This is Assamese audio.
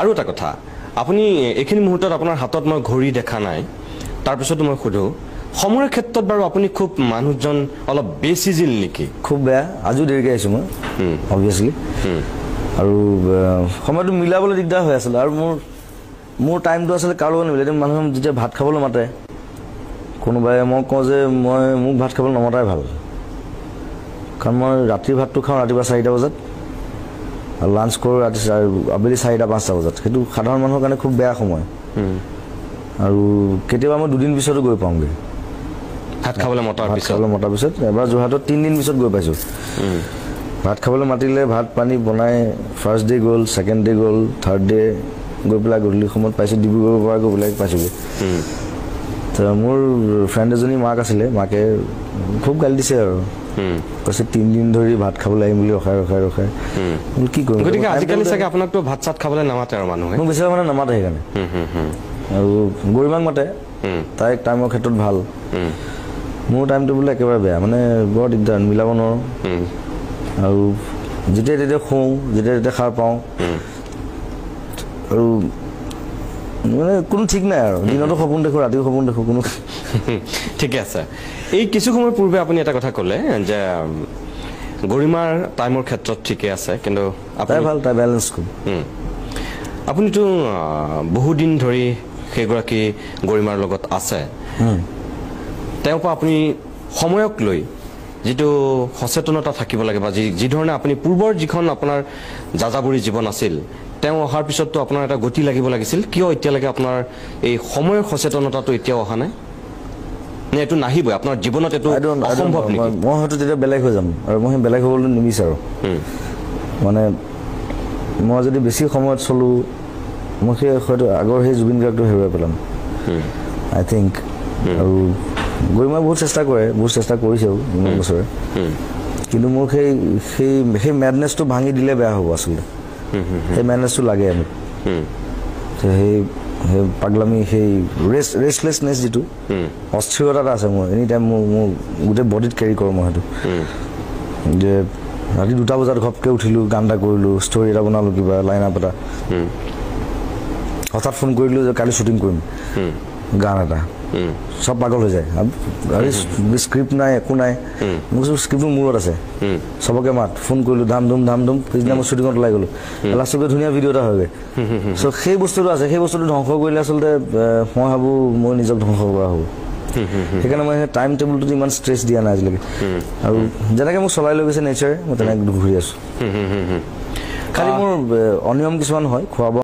আৰু এটা কথা আপুনি এইখিনি মুহূৰ্তত আপোনাৰ হাতত মই ঘড়ী দেখা নাই তাৰ পিছতো মই খুধো সময়ৰ ক্ষেত্ৰত বাৰু আপুনি খুব মানুহজন অলপ বেছি জিল নেকি খুব বেয়া আজিও দেৰিকৈ আহিছোঁ মই অবভিয়াছলি আৰু সময়টো মিলাবলৈ দিগদাৰ হৈ আছিল আৰু মোৰ টাইমটো আছিলে কাৰো নিমিলে মানুহে যেতিয়া ভাত খাবলৈ মাতে কোনোবাই মই কওঁ যে মোক ভাত খাবলৈ নমতাই ভাল কাৰণ মই ৰাতিৰ ভাতটো খাওঁ ৰাতিপুৱা 4টা বজাত আৰু লাঞ্চ কৰোঁ ৰাতি আবেলি 4টা 5টা বজাত সেইটো সাধাৰণ মানুহৰ কাৰণে খুব বেয়া সময় আৰু কেতিয়াবা মই 2 দিন পিছতো গৈ পাওঁগৈ ভাত খাবলৈ মতাৰ পিছত এবাৰ যোৰহাটত 3 দিন পিছত গৈ পাইছোঁ ভাত খাবলৈ মাতিলে ভাত পানী বনাই ফাৰ্ষ্ট ডে গ'ল ছেকেণ্ড ডে গ'ল থাৰ্ড ডে গৈ পেলাই গধূলি সময়ত পাইছোঁ ডিব্ৰুগড়ৰ পৰা গৈ পেলাই পাইছোঁগৈ তো মোৰ ফ্ৰেণ্ড এজনী মাক আছিলে মাকে খুব গালি দিছে আৰু কৈছে 3 দিন ধৰি ভাত খাবলৈ আহিম বুলি ৰখাই কি কৰিম গতিকে আজিকালি চাগে আপোনাকতো ভাত চাত খাবলৈ নামাতে আৰু মানুহে মোক বেছিভাগ মানে নামাতে সেইকাৰণে আৰু গৰিমাক মাতে তাইক টাইমৰ ক্ষেত্ৰত ভাল মোৰ টাইমটো বোলে একেবাৰে বেয়া মানে বৰ দিগদাৰ মিলাব নোৱাৰোঁ আৰু যেতিয়া তেতিয়া শুওঁ যেতিয়া তেতিয়া সাৰ পাওঁ আৰু মানে কোনো ঠিক নাই আৰু দিনতো সপোন দেখোঁ ৰাতিও সপোন দেখোঁ কোনো ঠিকে আছে এই কিছু সময় পূৰ্বে আপুনি এটা কথা ক'লে যে গৰিমাৰ টাইমৰ ক্ষেত্ৰত ঠিকে আছে কিন্তু তাই ভাল তাই বেলেঞ্চ খুব আপুনিতো বহুদিন ধৰি সেইগৰাকী গৰিমাৰ লগত আছে তেওঁৰ পৰা আপুনি সময়ক লৈ যিটো সচেতনতা থাকিব লাগে বা যি ধৰণে আপুনি পূৰ্বৰ যিখন আপোনাৰ যাযাবৰী জীৱন আছিল তেওঁ অহাৰ পিছততো আপোনাৰ এটা গতি লাগিব লাগিছিল কিয় এতিয়ালৈকে আপোনাৰ এই সময়ৰ সচেতনতাটো এতিয়াও অহা নাই নে এইটো নাহিবই আপোনাৰ জীৱনত এইটো অসম্ভৱ নেকি মই হয়তো তেতিয়া বেলেগ হৈ যাম আৰু মই বেলেগ হ'বলৈ নিবিচাৰোঁ মানে মই যদি বেছি সময়ত চলোঁ মই হয়তো আগৰ সেই জুবিন গাৰ্গটো হেৰুৱাই পেলাম আই থিংক আৰু গৰিমাই বহুত চেষ্টা কৰিছেও ইমান বছৰে কিন্তু মোৰ সেই মেডনেছটো ভাঙি দিলে বেয়া হ'ব আচলতে সেই মেডনেছটো লাগে আমি সেই পাগলামি সেই ৰেষ্টলেছনেছ যিটো অস্থিৰতা এটা আছে মোৰ এনি টাইম মোৰ গোটেই বডিত কেৰি কৰোঁ মই সেইটো যে ৰাতি 2টা বজাত ঘপকৈ উঠিলোঁ গান এটা কৰিলোঁ ষ্টৰি এটা বনালোঁ কিবা লাইন আপ এটা হঠাৎ ফোন কৰিলোঁ যে কালি শ্বুটিং কৰিম গান এটা সব পাগল হৈ যায় স্ক্ৰিপ্ট নাই একো নাই মোৰ স্ক্ৰিপ্টটো মূৰত আছে সবকে মাত ফোন কৰিলোঁ ধাম ধুম পিছদিনা মই শ্বুটিঙত ওলাই গ'লোঁ লাষ্টকৈ ধুনীয়া ভিডিঅ' এটা হয়গৈ চ' সেই বস্তুটো আছে সেই বস্তুটো ধ্বংস কৰিলে আচলতে মই ভাবোঁ মই নিজক ধ্বংস কৰা হ'ব সেইকাৰণে মই সেই টাইম টেবুলটোত ইমান ষ্ট্ৰেছ দিয়া নাই আজিলৈকে আৰু যেনেকৈ মোক চলাই লৈ গৈছে নেচাৰে মই তেনেকৈ ঘূৰি আছোঁ খালি মোৰ অনিয়ম কিছুমান হয় খোৱা বোৱা